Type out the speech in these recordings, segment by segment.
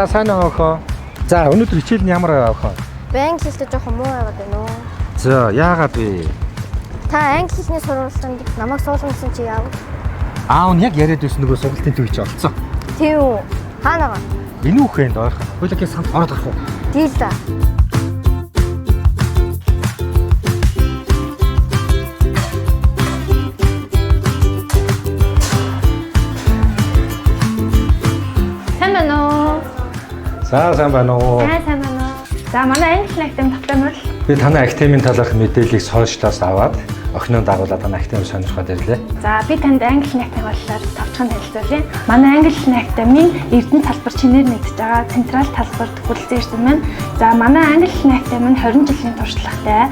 За сайн уу охоо. За өнөөдөр хичээл нь ямар авах вэ? Би англи хэлтэй жоохон муу яваад байна уу? За яагаад вэ? Та англи хэлний сургалтанд намайг суулгана гэсэн чи яав? Аав нь яг яриад байсан нөгөө сургалтын төвч олцсон. Тийм үү? Хаана байгаа? Энэ үхэнд ойрхон. Хойлогч санд ороод гарах уу? Дийл да. Сайн байна уу? Сайн байна уу? За манай англи актем тогтоомол. Би танай актемийн талаарх мэдээллийг сошиалаас аваад охиноо дагуулад танай актем сонирхоод ирлээ. За би танд англи актем боллоор товчхон танилцуулъя. Манай англи актемийн Эрдэнэ салбар чинээр нэгдэж байгаа централ талбарт хүрэлцэн ирсэн байна. За манай англи актем нь 20 жилийн туршлагатай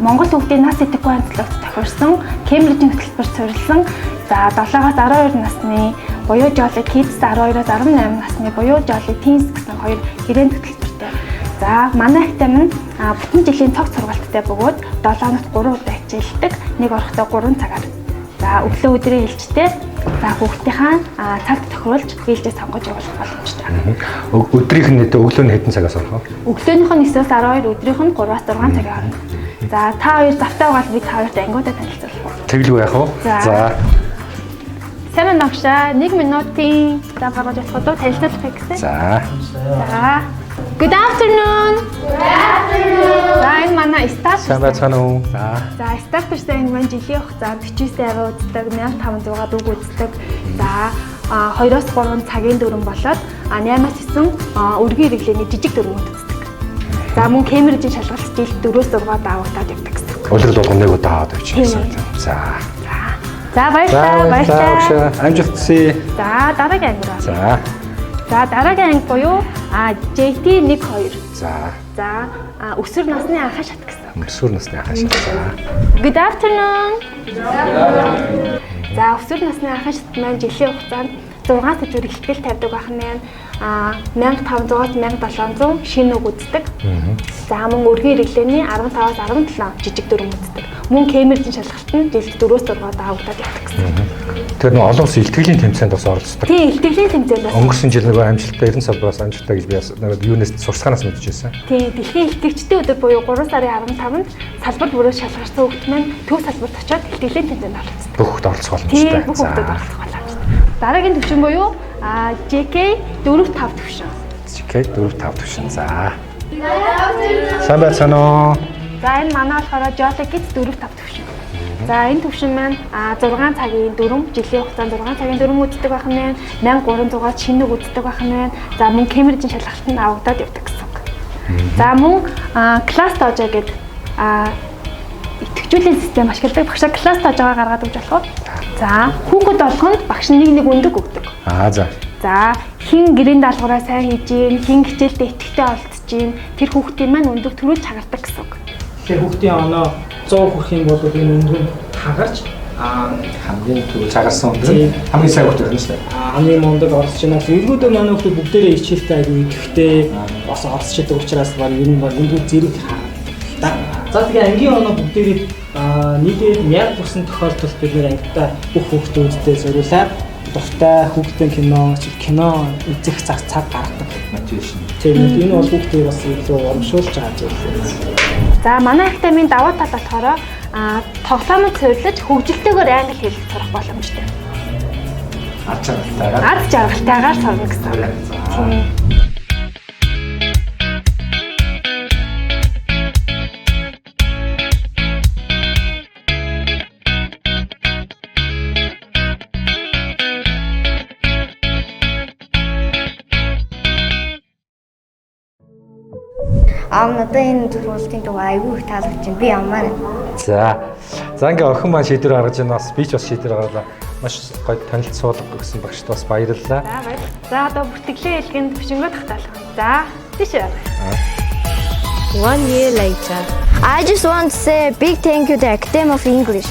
Монгол хүүхдийн нас идэхгүй онцлогт тохирсон Кембрижийн хөтөлбөрт суурилсан за 7-аас 12 насны буюу Jolly Kids 12-аас 18 насны буюу Jolly Teens гэсэн хоёр гэрээнд хөтөлбөртэй. За манай актем нь бүтэн жилийн цог сургалттай бөгөөд 7 хоногт 3 удаа хичээлдэг, нэг орохдоо 3 цагаар. За өглөө өдрийн ээлжтэй за хүүхдийнхаа цагт тохируулж ээлжээ сонгож явуулах боломжтой. Өдрийнх нь нийт өглөөний хэдэн цагаас орох вэ? Өглөөнийх нь 9-аас 12, өдрийнх нь 3-аас 6 цагийн хооронд. За та хоёр завтай байгаа би та хоёрт ангиудаа танилцуулах. Тэглүү яах вэ? За. Сайн ногшаа 1 минутын зам гаргаж болох уу танилцуулах гэсэн. За. За. Good afternoon. Good afternoon. За энэ манай стартер. Сайн байцгаана уу? За. За стартертай энэ маань жилийн хугацаанд 49 аваа үздэг, 1500 үг үздэг. За 2-оос 3 цагийн дүрэн болоод 8-аас 9 өргөн хэрэглээний жижиг дүрмүүд үздэг. За мөн Кембрижийн шалгалт жилд 4-6 даваатаад явдаг гэсэн. Улирал болгон нэг удаа аваад явчихсан. За. За баярлалаа. Амжилт хүсье. За дараагийн анги руу. За. За дараагийн анги буюу JT 1 2. За. За өсвөр насны анхаа шат гэсэн. Өсвөр насны анхаа шат. За. Good afternoon. За өсвөр насны анхаа шат маань жилийн хугацаанд 6 сэдвэр ихтгэл тавьдаг байх нь 1500-аас 1700 шинэ үг үздэг. За мөн өргөн хэрэглээний 15-аас 17 жижиг дүрм үздэг. Мөн Кембрижийн шалгалт нь жилд 4-6 даваатаад явдаг гэсэн. Тэр нэг олон улсын илтгэлийн тэмцээнд бас оролцдог. Тийм, илтгэлийн тэмцээнд бас. Өнгөрсөн жил нөгөө амжилттай 90 салбараас амжилттай гэж би бас нөгөө юунес сурсгаанаас мэдчихсэн. Тийм, дэлхийн илтгэгчдийн өдөр буюу 3 сарын 15-нд салбар бүрээр шалгарсан хүүхд маань төв салбарт очиод илтгэлийн тэмцээнд оролцдог. Бүх хүүхд оролцох боломжтой. Тийм, бүх хүүхдэд оролцох боломжтой. Дараагийн төвшин буюу JK 4-5 төвшин. JK 4-5 төвшин. За. Сайн байцгаана уу? За энэ манай болохоор Jolly Kids 4-5 төвшин. За энэ төвшин маань 6 цагийн дүрм, жилийн хугацаанд 6 цагийн дүрм үздэг байх нь 1300-аас шинэ үг үздэг байх нь. За мөн Кембрижийн шалгалтанд авагдаад явдаг гэсэн үг. За мөн класс доожоо гэдэг итгэжүүлэн систем ашигладаг. Багшаа класс доожоо гаргаад өгч болох уу? За хүүхэд болгонд багш нэг өндөг өгдөг. За. За хин гэрийн даалгавраа сайн хийж гин, хин хичээлдээ итгэвтэй олдож гин, тэр хүүхдийн маань өндөг төрүүлж хагардаг гэсэн үг. Тэгэхээр хүүхдийн оноо 100 хүрэх юм бол энэ өндөг хагарч хамгийн түрүү цагаарсан өндөр хамгийн сайн хүүхд байна шүү дээ. хамгийн мундаг орсож байна. Эргүүдээ манай хүүхдүүд бүгдээрээ хичээлтэй аягүй идэвхтэй бас орсож байгаа учраас баг ер нь өндөг зэрэг харагддаг. За тэгээ ангийн оноо бүгдээрээ нийлээд 1000 хүрсэн тохиолдолд бид нэр ангидаа бүх хүүхдүүдтэй зориулаад дуртай хүүхдийн кино үзэх цаг гаргадаг. Мотивашн. Тийм энэ бол хүүхдийг бас илүү урамшуулж байгаа зүйл. За манай актемийн даваа тал болохоор тоглоомд суйрлаж хөгжилтэйгээр англи хэл сурах боломжтой. Ад жаргалтайгаар сурна гэсэн. Тийм. Надад энэ сургуулийн дуу айгүй их таалагдж байна. Би явмаар. За ингээ охин маань шийдвэр гаргаж байна. Бас би ч бас шийдвэр гаргалаа. Маш гоё танилцуулга гэсэн багшд бас баярлалаа. За баярлалаа. За одоо бүртгэлийн хэлгэнд төвшнгөө тагтаалах. За тийш. 1 year later. I just want to say a big thank you to Academy of English.